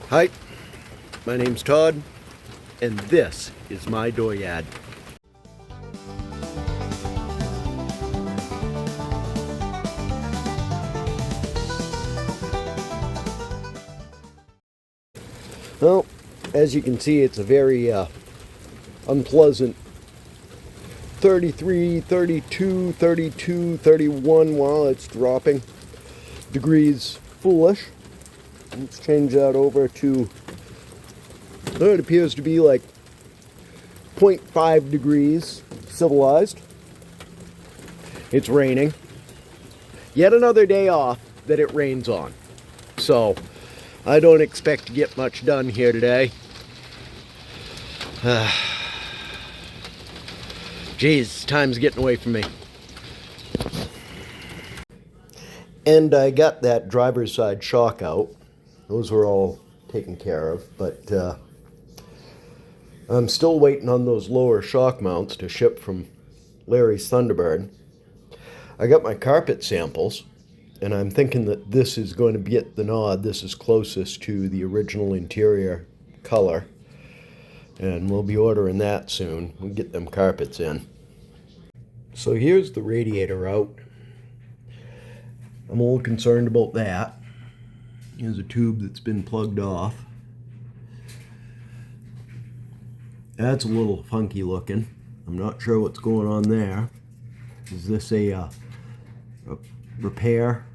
Hi, my name's Todd, and this is my dooryard. Well, as you can see, it's a very unpleasant 33, 32, 32, 31 while it's dropping degrees foolish. Let's change that over to, it appears to be like 0.5 degrees civilized. It's raining. Yet another day off that it rains on. So, I don't expect to get much done here today. Geez, time's getting away from me. And I got that driver's side shock out. Those were all taken care of, but I'm still waiting on those lower shock mounts to ship from Larry's Thunderbird. I got my carpet samples, and I'm thinking that this is going to get the nod. This is closest to the original interior color, and we'll be ordering that soon. We'll get them carpets in. So here's the radiator out. I'm a little concerned about that. Here's a tube that's been plugged off. That's a little funky looking. I'm not sure what's going on there. Is this a repair?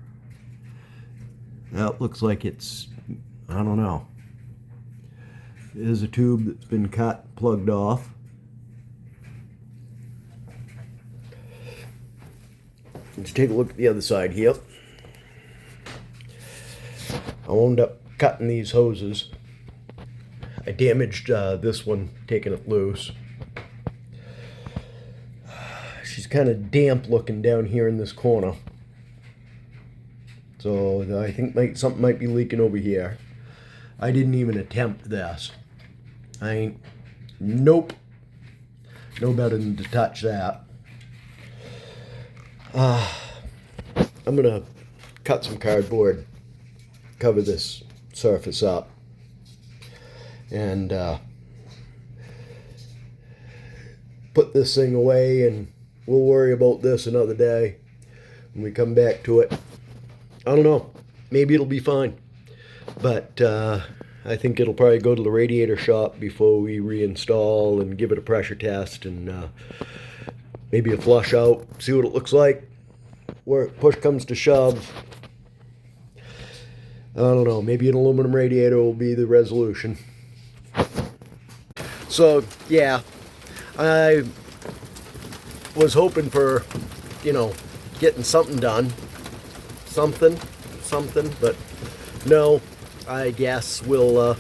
That looks like it's, I don't know. There's a tube that's been cut, plugged off. Let's take a look at the other side here. I wound up cutting these hoses. I damaged this one, taking it loose. She's kind of damp looking down here in this corner. So I think something might be leaking over here. I didn't even attempt this. Nope. No better than to touch that. I'm gonna cut some cardboard, cover this surface up, and put this thing away, and we'll worry about this another day when we come back to it. I don't know, maybe it'll be fine, but I think it'll probably go to the radiator shop before we reinstall and give it a pressure test and maybe a flush out, see what it looks like. Where push comes to shove, I don't know, maybe an aluminum radiator will be the resolution. So, yeah, I was hoping for, getting something done. Something, but no, I guess we'll, I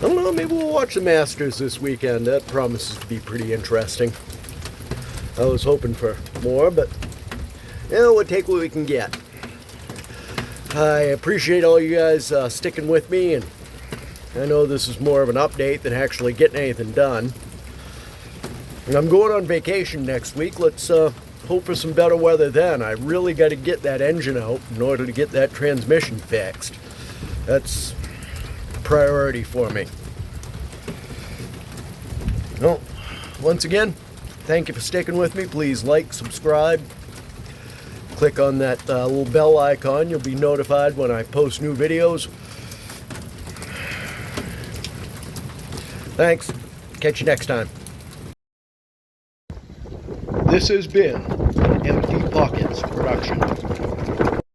don't know, maybe we'll watch the Masters this weekend. That promises to be pretty interesting. I was hoping for more, but we'll take what we can get. I appreciate all you guys sticking with me, and I know this is more of an update than actually getting anything done. And I'm going on vacation next week. Let's hope for some better weather then. I really got to get that engine out in order to get that transmission fixed. That's a priority for me. Well, once again, thank you for sticking with me. Please like, subscribe. Click on that little bell icon. You'll be notified when I post new videos. Thanks. Catch you next time. This has been an Empty Pockets production.